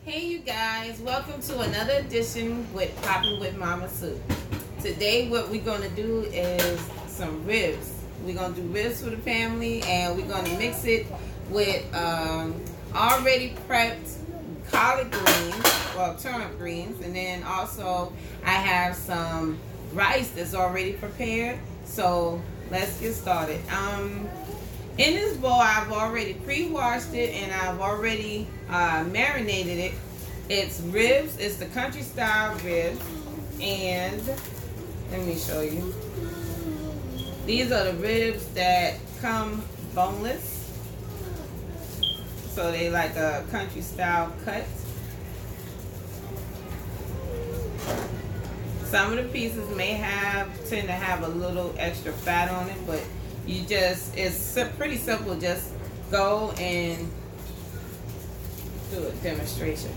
Hey you guys, welcome to another edition with Poppin with Mama Sue. Today what we're going to do is some ribs. We're going to do ribs for the family and we're going to mix it with already prepped collard greens, well turnip greens, and then also I have some rice that's already prepared. So let's get started. In this bowl, I've already pre-washed it and I've already marinated it. It's ribs. It's the country style ribs. And let me show you. These are the ribs that come boneless. So they like a country style cut. Some of the pieces may tend to have a little extra fat on it, but it's pretty simple. Just go and do a demonstration.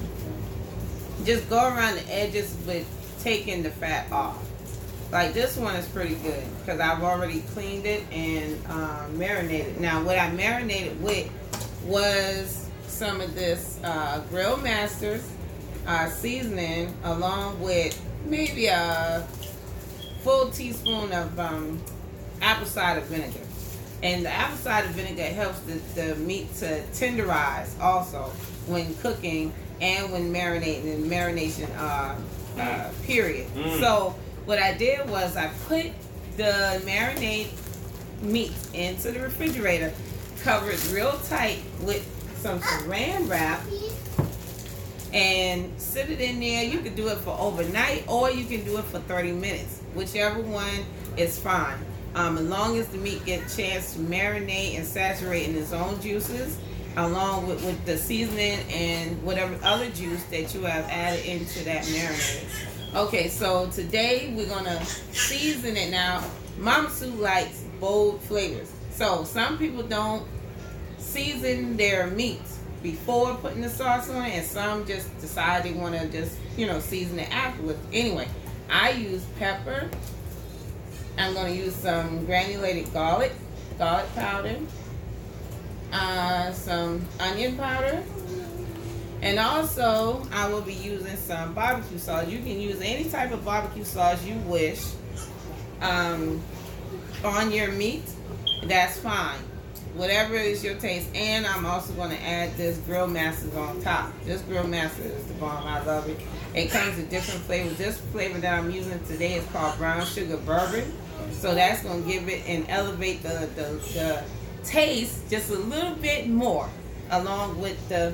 Just go around the edges with taking the fat off. Like this one is pretty good because I've already cleaned it and marinated. Now what I marinated with was some of this Grill Masters seasoning, along with maybe a full teaspoon of apple cider vinegar. And the apple cider vinegar helps the meat to tenderize also when cooking and when marinating, in marination period. So what I did was I put the marinade meat into the refrigerator, cover it real tight with some saran wrap, and sit it in there. You can do it for overnight or you can do it for 30 minutes. Whichever one is fine. As long as the meat gets a chance to marinate and saturate in its own juices, along with the seasoning and whatever other juice that you have added into that marinade. Okay, so today we're going to season it. Now, Mama Sue likes bold flavors. So some people don't season their meats before putting the sauce on it, and some just decide they want to just, season it afterwards. Anyway, I use pepper. I'm going to use some granulated garlic powder, some onion powder, and also I will be using some barbecue sauce. You can use any type of barbecue sauce you wish on your meat. That's fine. Whatever is your taste. And I'm also going to add this Grill Masters on top. This Grill Master is the bomb. I love it. It comes in different flavors. This flavor that I'm using today is called brown sugar bourbon. So that's going to give it and elevate the taste just a little bit more, along with the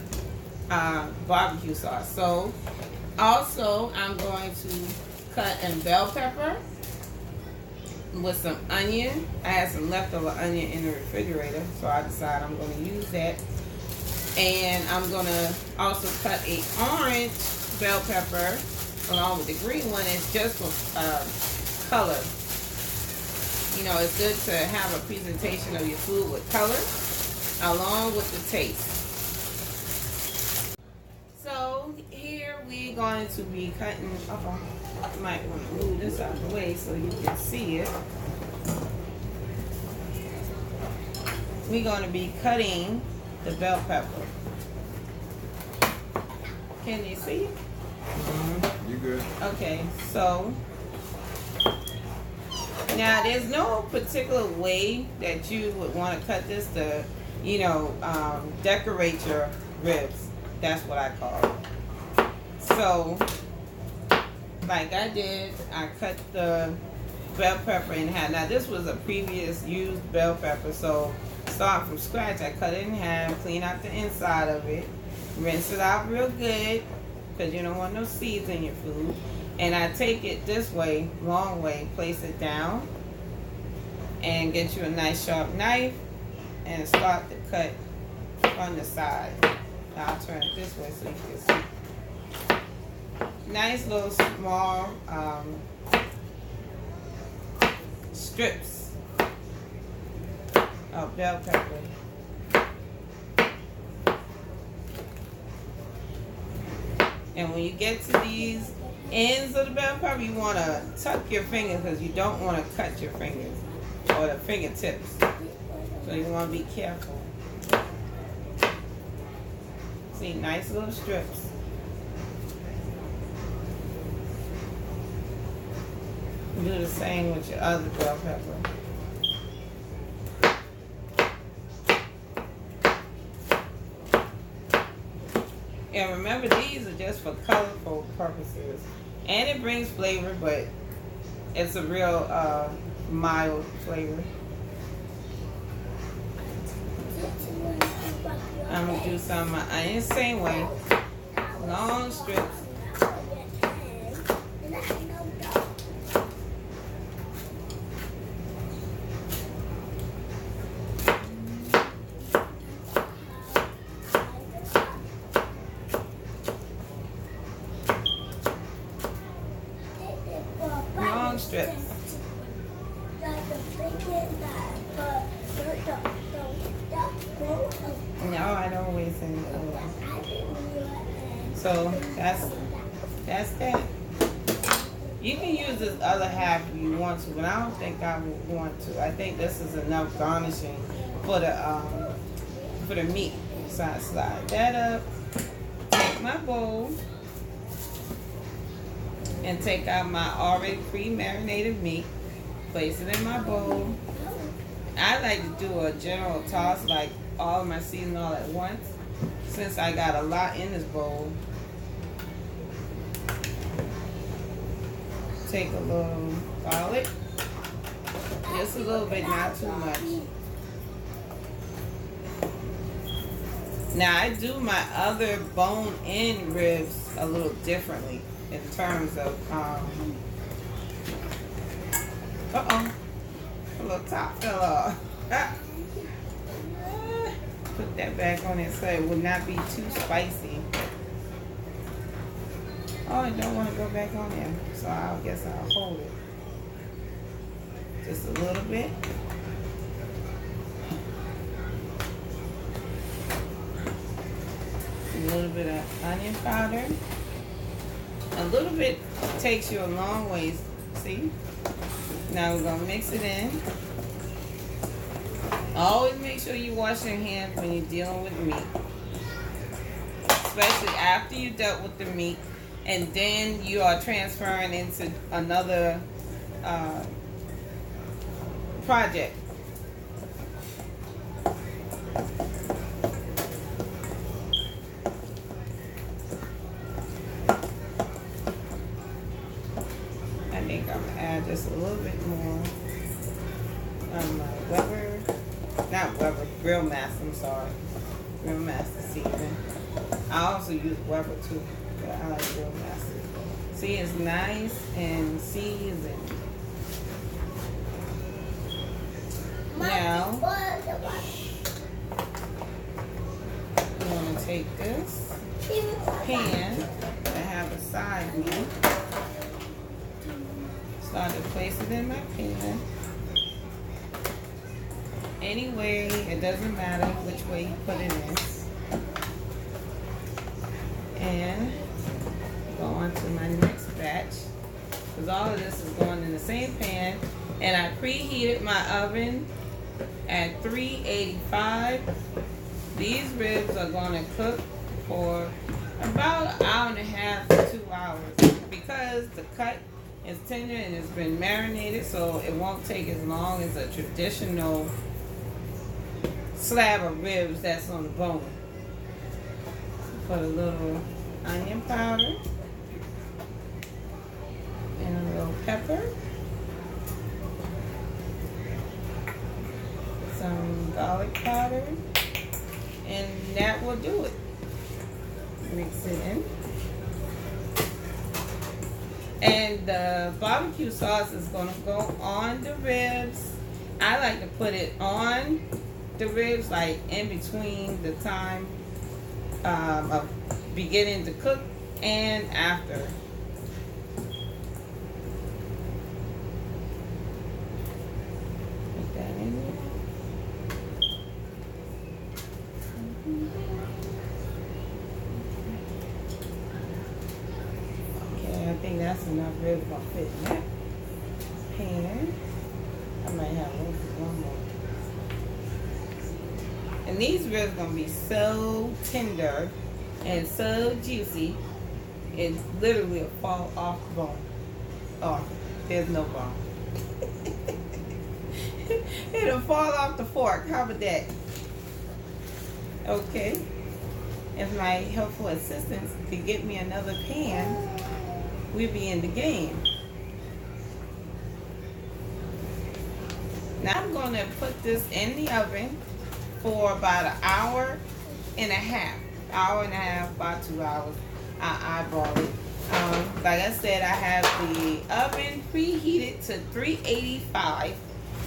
barbecue sauce. So also I'm going to cut in bell pepper with some onion. I had some leftover onion in the refrigerator, so I decided I'm going to use that. And I'm going to also cut a orange bell pepper along with the green one. It's just for color. It's good to have a presentation of your food with color along with the taste. So here we're going to be cutting. I might want to move this out of the way so you can see it. We're going to be cutting the bell pepper. Can you see it? You good? Okay, so now there's no particular way that you would want to cut this to, decorate your ribs. That's what I call it. So, like I did, I cut the bell pepper in half. Now this was a previous used bell pepper, so start from scratch. I cut it in half, clean out the inside of it, rinse it out real good, because you don't want no seeds in your food. And I take it this way, long way, place it down, and get you a nice sharp knife, and start to cut on the side. I'll turn it this way so you can see. Nice little small strips of bell pepper. And when you get to these ends of the bell pepper, you want to tuck your fingers because you don't want to cut your fingers or the fingertips. So you want to be careful. See, nice little strips. Do the same with your other bell pepper. And remember, these are just for colorful purposes. And it brings flavor, but it's a real mild flavor. I'm going to do some of my onions the same way. Long strips. Long strips. No, I don't waste any oil. So that's that. You can use this other half if you want to, but I don't think I would want to. I think this is enough garnishing for the meat. So I slide that up, take my bowl, and take out my already pre-marinated meat, place it in my bowl. I like to do a general toss, like all of my seasoning all at once, since I got a lot in this bowl. Take a little garlic, just a little bit, not too much. Now I do my other bone-in ribs a little differently in terms of a little top fell off. Put that back on it so it would not be too spicy. Oh, I don't want to go back on there, so I guess I'll hold it just a little bit. A little bit of onion powder. A little bit takes you a long ways. See? Now we're gonna mix it in. Always make sure you wash your hands when you're dealing with meat, especially after you dealt with the meat, and then you are transferring into another project. I think I'm gonna add just a little bit more on my Grill Master, I'm sorry. Grill Master seasoning. I also use Weber too, but I like Grill Master. See, it's nice and seasoned. Now, I'm going to take this pan that I have beside me. Start to place it in my pan. Any way, it doesn't matter which way you put it in. And go on to my next batch, because all of this is going in the same pan. And I preheated my oven at 385. These ribs are going to cook for about an hour and a half to 2 hours, because the cut is tender and it's been marinated, so it won't take as long as a traditional slab of ribs that's on the bone. Put a little onion powder and a little pepper, some garlic powder, and that will do it. Mix it in. And the barbecue sauce is going to go on the ribs. I like to put it on the ribs, like in between the time of beginning to cook and after. Put that in there. Okay, I think that's enough ribs to fit in that pan. I might have one more. And these ribs are going to be so tender and so juicy, it literally will fall off the bone. Oh, there's no bone. It'll fall off the fork. How about that? Okay. If my helpful assistants could get me another pan, we'd be in the game. Now I'm going to put this in the oven for about an hour and a half. About 2 hours. I eyeball it. Like I said, I have the oven preheated to 385.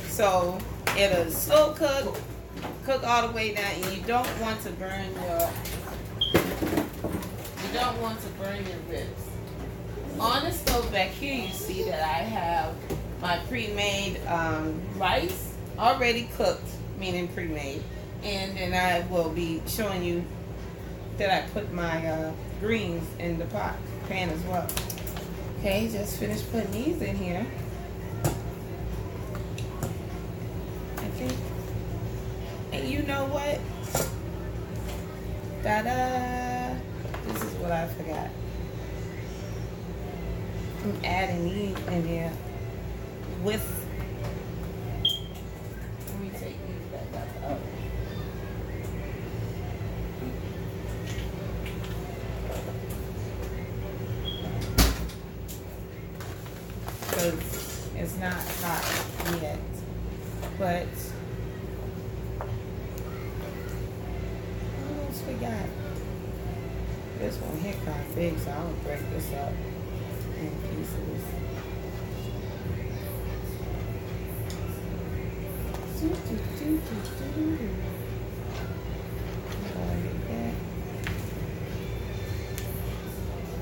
So it'll slow cook all the way down, and you don't want to burn your ribs. On the stove back here, you see that I have my pre-made rice already cooked, meaning pre-made, and then I will be showing you that I put my greens in the pan as well. Okay, just finished putting these in here. Okay, and you know what? Ta-da! This is what I forgot. I'm adding these in there with. Let me take these back out the oven. Because it's not hot yet, but I almost forgot. This one here kind of big, so I'm gonna break this up in pieces.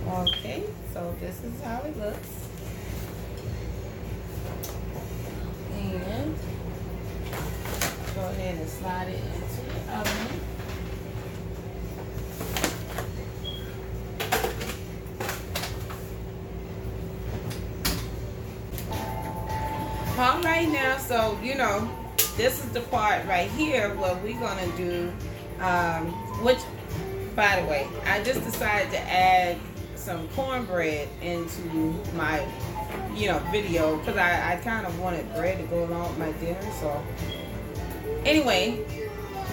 Okay, so this is how it looks. And go ahead and slide it into the oven. All right now, so you know, this is the part right here where we're gonna do, which, by the way, I just decided to add some cornbread into my, video, because I kind of wanted bread to go along with my dinner. So anyway,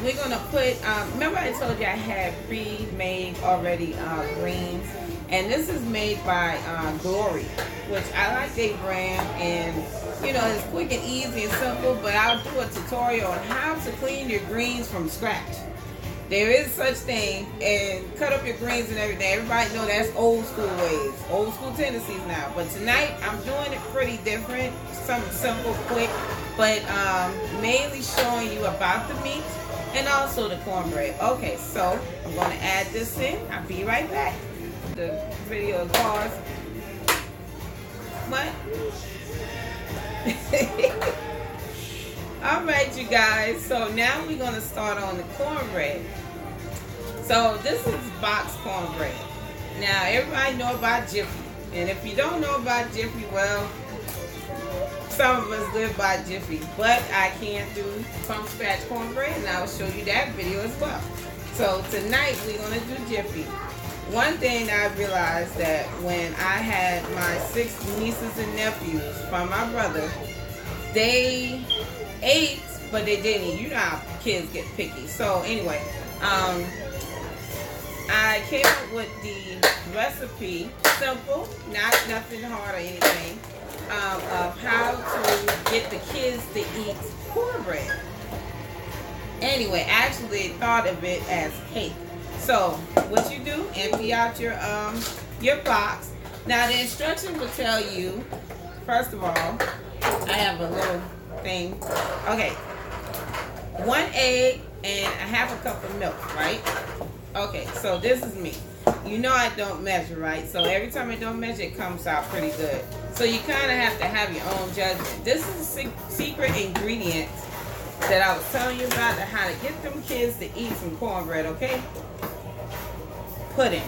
we're gonna put, remember I told you I had pre-made already greens, and this is made by Glory, which I like their brand, and it's quick and easy and simple, but I'll do a tutorial on how to clean your greens from scratch. There is such thing, and cut up your greens and everything. Everybody know that's old school ways, old school tendencies now. But tonight, I'm doing it pretty different, something simple, quick, but mainly showing you about the meat and also the cornbread. Okay, so I'm going to add this in. I'll be right back. The video is paused. What? All right, you guys, so now we're going to start on the cornbread. So this is boxed cornbread. Now everybody know about Jiffy, and if you don't know about Jiffy, well, some of us live by Jiffy, but I can't do from scratch cornbread, and I'll show you that video as well. So tonight we're going to do Jiffy. One thing I realized that when I had my 6 nieces and nephews from my brother, they ate, but they didn't eat. You know how kids get picky. So anyway, I came up with the recipe, simple, nothing hard or anything, of how to get the kids to eat cornbread. Anyway, actually thought of it as cake. So what you do, empty out your box. Now the instructions will tell you, first of all, I have a little thing. Okay, 1 egg and a half a cup of milk, right? Okay, so this is me. You know I don't measure, right? So every time I don't measure, it comes out pretty good. So you kind of have to have your own judgment. This is a secret ingredient that I was telling you about, how to get them kids to eat some cornbread, okay? Pudding.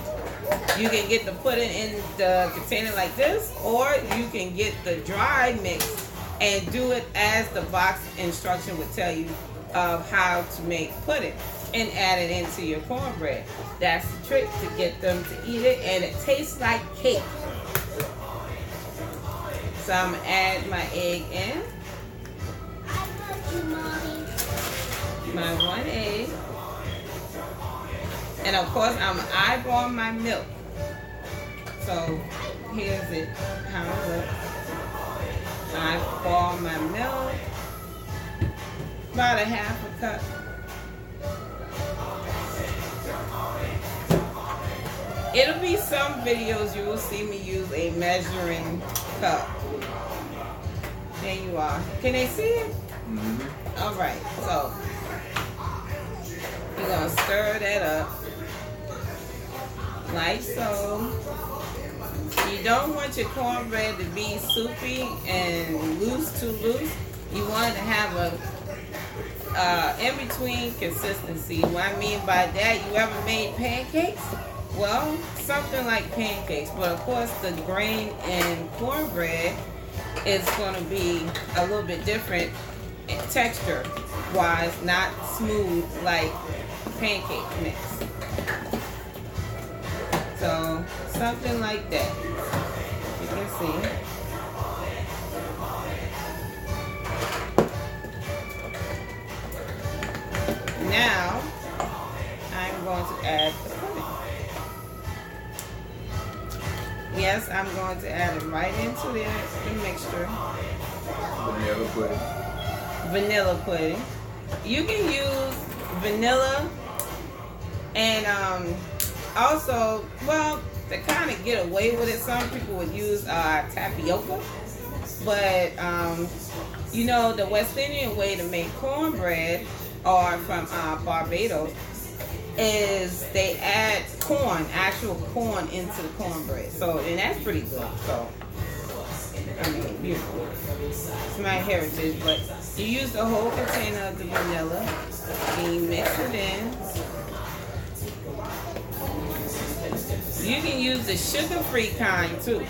You can get the pudding in the container like this, or you can get the dry mix and do it as the box instruction would tell you of how to make pudding and add it into your cornbread. That's the trick to get them to eat it, and it tastes like cake. So I'm gonna add my egg in. My 1 egg. And of course I'm gonna eyeball my milk. So here's it, how it looks. Eyeball my milk. About a half a cup. It'll be some videos you will see me use a measuring cup. There you are. Can they see it? Mm-hmm. All right, so you're gonna stir that up like so. You don't want your cornbread to be soupy and too loose. You want it to have a in-between consistency. What I mean by that, you ever made pancakes? Well, something like pancakes, but of course the grain in cornbread is going to be a little bit different texture wise, not smooth like pancake mix. So something like that, you can see. Now I'm going to add the pudding. Yes, I'm going to add it right into the mixture. Vanilla pudding. Vanilla pudding. You can use vanilla and also, well, to kind of get away with it, some people would use tapioca. But, you know, the West Indian way to make cornbread, or from Barbados, is they add corn, actual corn, into the cornbread. So, and that's pretty good. So, I mean, beautiful. It's my heritage, but you use the whole container of the vanilla and you mix it in. You can use the sugar-free kind too.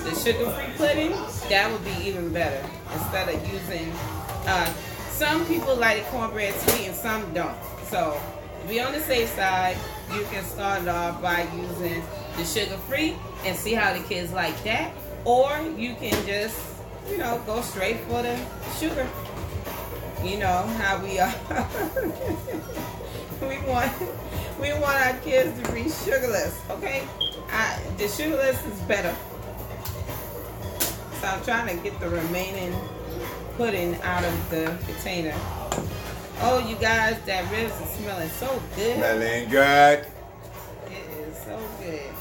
The sugar-free pudding, that would be even better. Instead of using, some people like the cornbread sweet and some don't. So, to be on the safe side, you can start it off by using the sugar-free and see how the kids like that. Or you can just, you know, go straight for the sugar. You know how we are. we want our kids to be sugarless, okay? The sugarless is better. So I'm trying to get the remaining pudding out of the container. Oh, you guys, that ribs is smelling so good. Smelling good. It is so good.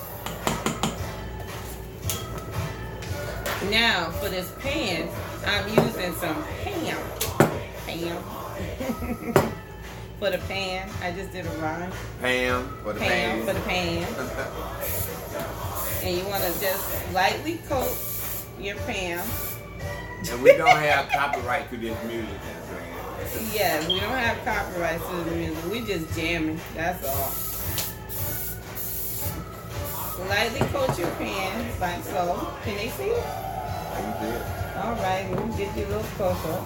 Now, for this pan, I'm using some ham. For the pan, I just did a rhyme. Pam for the pan. For the pan. And you want to just lightly coat your pan. And we don't have copyright to this music. Yeah, we don't have copyright to the music. We just jamming. That's all. Lightly coat your pan like so. Can they see it? All right, let me get you a little closer.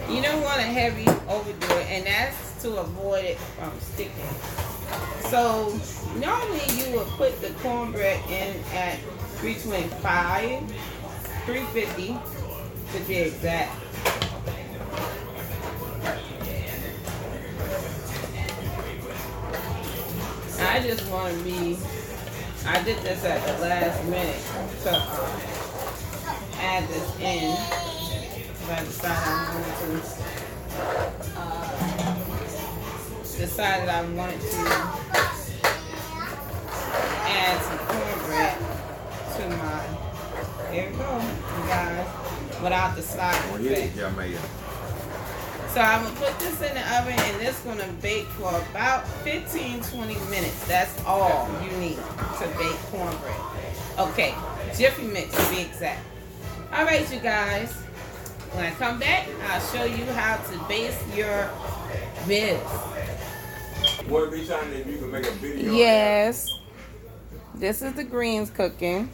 You don't want to heavy overdo it, and that's to avoid it from sticking. So normally you would put the cornbread in at 350 to be exact. I just want to be, I did this at the last minute to add this in. I decided I wanted to add some cornbread to my, there we go, you guys, without the sliding effect. So I'm going to put this in the oven and this is going to bake for about 15-20 minutes. That's all you need to bake cornbread. Okay, Jiffy Mix to be exact. All right, you guys. When I come back, I'll show you how to baste your ribs. What be time that you can make a video? Yes. This is the greens cooking.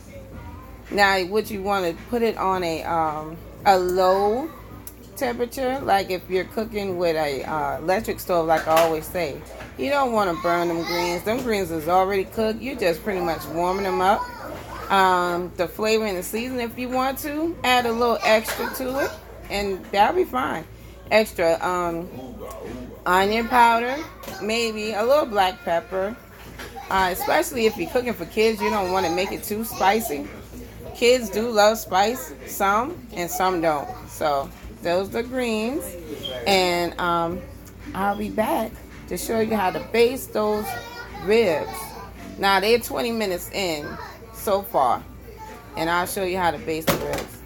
Now, what you want to put it on a low temperature, like if you're cooking with a electric stove, like I always say. You don't want to burn them greens. Them greens is already cooked. You're just pretty much warming them up. the flavor and the seasoning. If you want to add a little extra to it, and that'll be fine. Extra onion powder, maybe a little black pepper, especially if you're cooking for kids. You don't want to make it too spicy. Kids do love spice, some and some don't. So those are the greens, and I'll be back to show you how to baste those ribs. Now they're 20 minutes in so far, and I'll show you how to baste the ribs.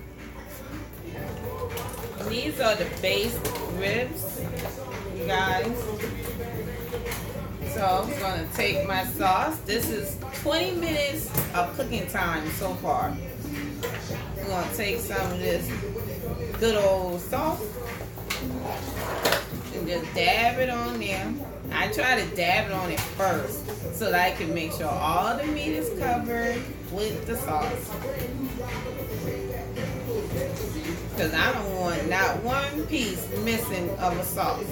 These are the based ribs, you guys. So I'm gonna take my sauce. This is 20 minutes of cooking time so far. I'm gonna take some of this good old sauce and just dab it on there. I try to dab it on it first so that I can make sure all the meat is covered with the sauce. Because I don't want not one piece missing of a sauce.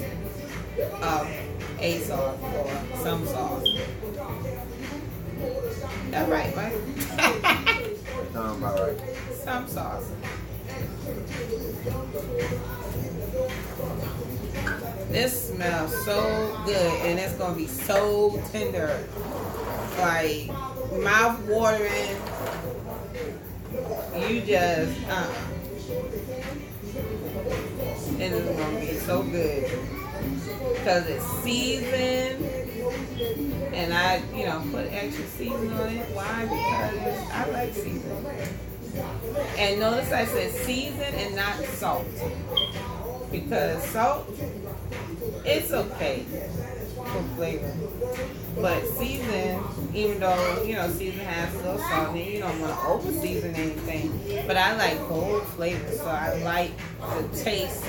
Of a sauce or some sauce. That's right, right? Sounds about right. Some sauce. This smells so good, and it's gonna be so tender, like mouth watering. You just, and it's gonna be so good because it's seasoned, and I, put extra seasoning on it. Why? Because I like seasoning. And notice I said season and not salt. Because salt, it's okay for flavor. But season, even though, season has a little salt in it, you don't want to over season anything. But I like bold flavor, so I like the taste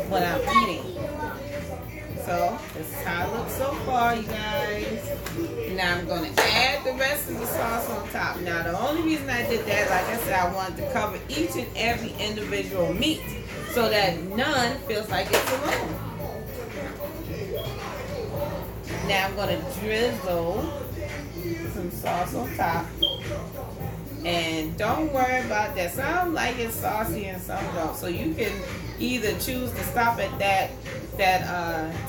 when I'm eating. So this is how it looks so far, you guys. Now I'm going to add the rest of the sauce on top. Now the only reason I did that, like I said, I wanted to cover each and every individual meat so that none feels like it's alone. Now I'm going to drizzle some sauce on top. And don't worry about that. Some like it saucy and some don't. So you can either choose to stop at that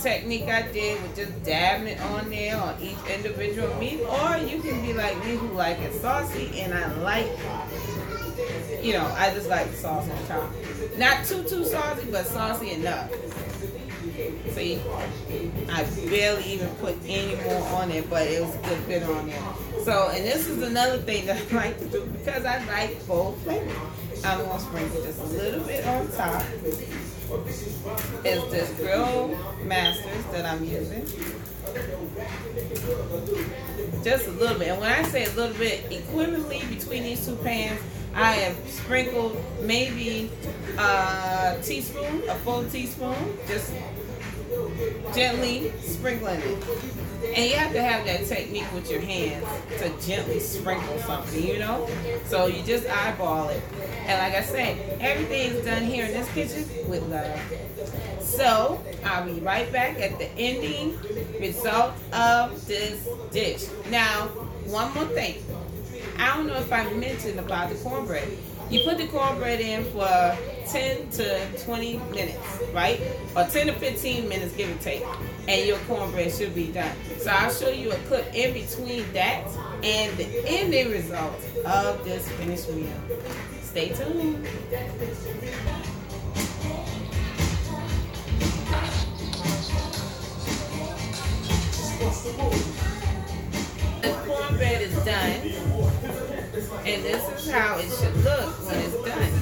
technique I did with just dabbing it on there on each individual meat, or you can be like me who like it saucy, and I like, I just like the sauce on top. Not too saucy, but saucy enough. See, I barely even put any more on it, but it was a good bit on there. So, and this is another thing that I like to do because I like bold flavor. I'm going to sprinkle just a little bit on top. It's this Grill Masters that I'm using. Just a little bit. And when I say a little bit, equivalently between these two pans, I have sprinkled maybe a teaspoon, a full teaspoon, just gently sprinkling it. And you have to have that technique with your hands to gently sprinkle something, So you just eyeball it. And like I said, everything's done here in this kitchen with love. So I'll be right back at the ending result of this dish. Now, one more thing. I don't know if I mentioned about the cornbread. You put the cornbread in for 10 to 20 minutes, right? Or 10 to 15 minutes, give or take. And your cornbread should be done. So I'll show you a clip in between that and the ending result of this finished meal. Stay tuned. The cornbread is done. And this is how it should look when it's done.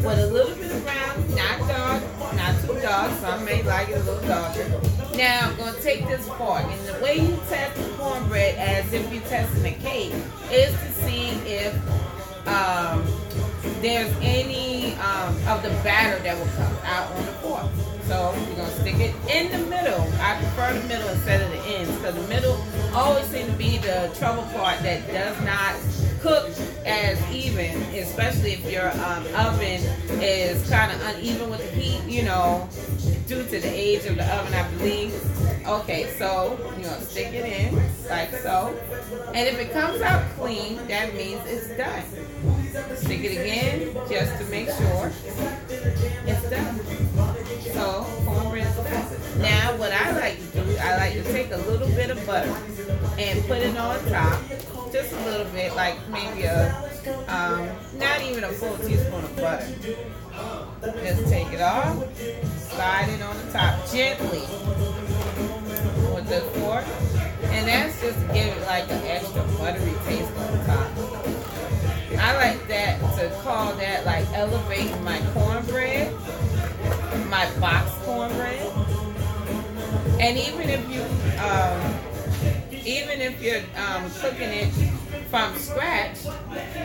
With a little bit of brown, not dark, not too dark. Some may like it a little darker. Now I'm going to take this fork, and the way you test the cornbread as if you're testing a cake is to see if there's any of the batter that will come out on the fork. So you're going to stick it in the middle. I prefer the middle instead of the ends, because the middle always seems to be the trouble part that does not cook as even, especially if your oven is kind of uneven with the heat, due to the age of the oven, I believe. Okay, so you're going to stick it in. like so. And if it comes out clean, that means it's done. Stick it again just to make sure it's done. So cornbread is done. Now what I like to do, I like to take a little bit of butter and put it on top. Just a little bit, like maybe not even a full teaspoon of butter. Just take it off, slide it on the top gently with the fork, and that's just to give it like an extra buttery taste on the top. I like that, to call that like elevating my cornbread, my box cornbread. And even if you're cooking it from scratch,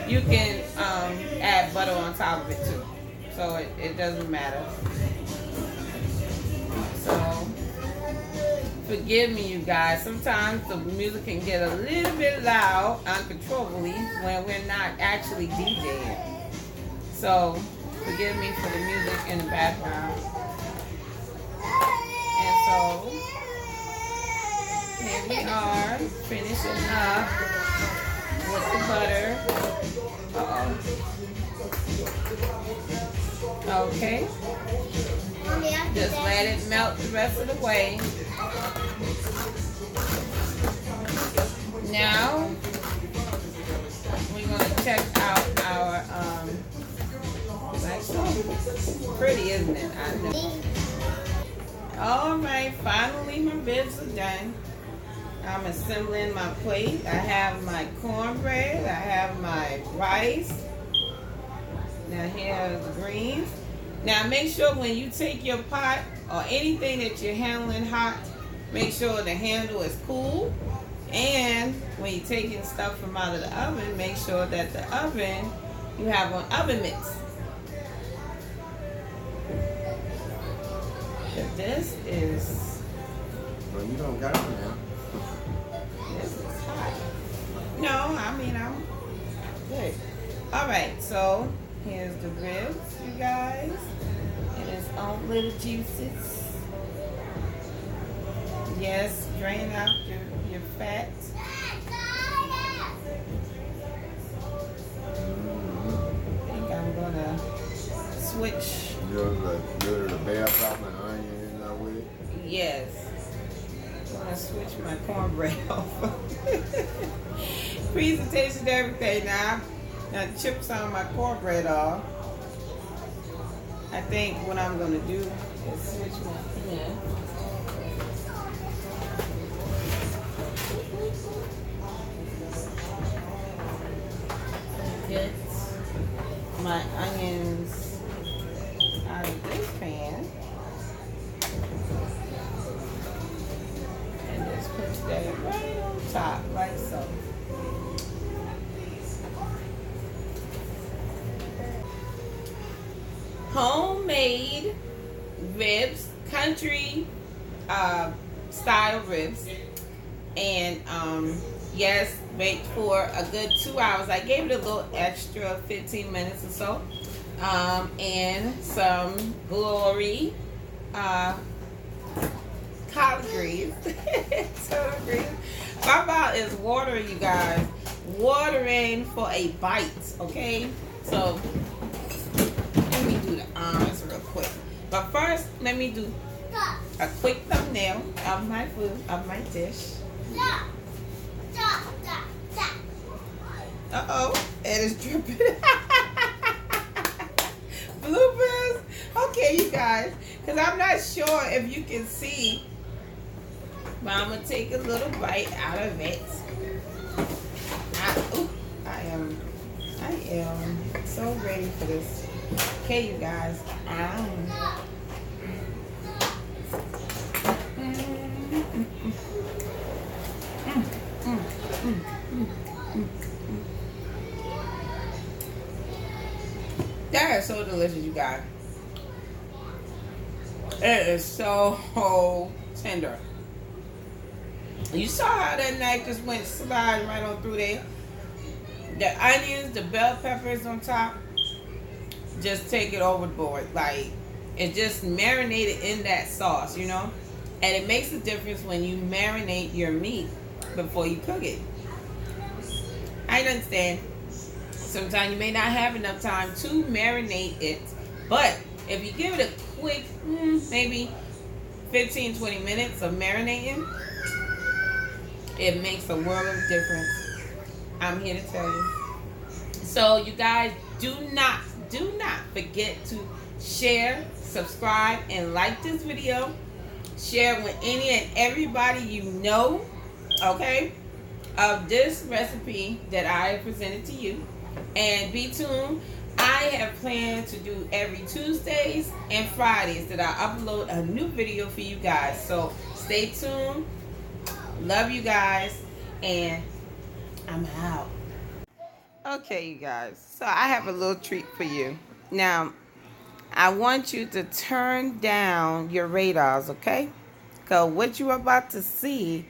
you can add butter on top of it too. So it doesn't matter. So forgive me, you guys. Sometimes the music can get a little bit loud uncontrollably when we're not actually DJing. So forgive me for the music in the background. And so here we are, finishing up with the butter. Okay. Just let it melt the rest of the way. Now we're gonna check out our like so pretty, isn't it? I know. All right, finally my ribs are done. I'm assembling my plate. I have my cornbread. I have my rice. Now here's the greens. Now make sure when you take your pot or anything that you're handling hot, make sure the handle is cool. And when you're taking stuff from out of the oven, make sure that the oven, you have on oven mitts. This is... Well, you don't got it now. This is hot. No, I mean, I'm good. Alright, so here's the ribs, you guys. And its own little juices. Yes, drain out your fat. I think I'm gonna switch. You're the bell pepper and onion with it? Yes. I'm gonna switch my cornbread over. Presentation and everything now. Now chip some of my cornbread off. I think what I'm gonna do is switch my pan. Get my onions out of this pan. And just put that right on top, like so. Homemade ribs, country style ribs, and yes, baked for a good 2 hours. I gave it a little extra 15 minutes or so, and some glory collard greens. Collard greens. My mouth is watering, you guys, watering for a bite. Okay, so let me do the arms real quick. But first, let me do a quick thumbnail of my food, of my dish. Uh-oh, it is dripping. Bloopers. Okay, you guys, because I'm not sure if you can see, but I'm going to take a little bite out of it. I am so ready for this. Okay, you guys. That is so delicious, you guys. It is so tender. You saw how that knife just went sliding right on through there. The onions, the bell peppers on top, just take it overboard. Like, it just marinated in that sauce, you know? And it makes a difference when you marinate your meat before you cook it. I understand. Sometimes you may not have enough time to marinate it, but if you give it a quick, maybe 15-20 minutes of marinating, it makes a world of difference. I'm here to tell you. So you guys, do not forget to share, subscribe, and like this video. Share with any and everybody you know, okay, of this recipe that I presented to you. And be tuned. I have planned to do every Tuesdays and Fridays that I upload a new video for you guys. So stay tuned. Love you guys, and I'm out. Okay, you guys. So I have a little treat for you. Now, I want you to turn down your radars, okay? Because what you're about to see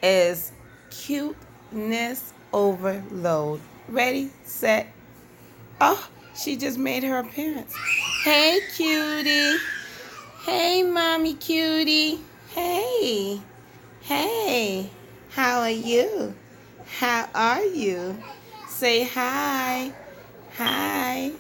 is cuteness overload. Ready, set. Oh, she just made her appearance. Hey, cutie. Hey, mommy cutie. Hey. Hey. How are you? How are you? Say hi. Hi.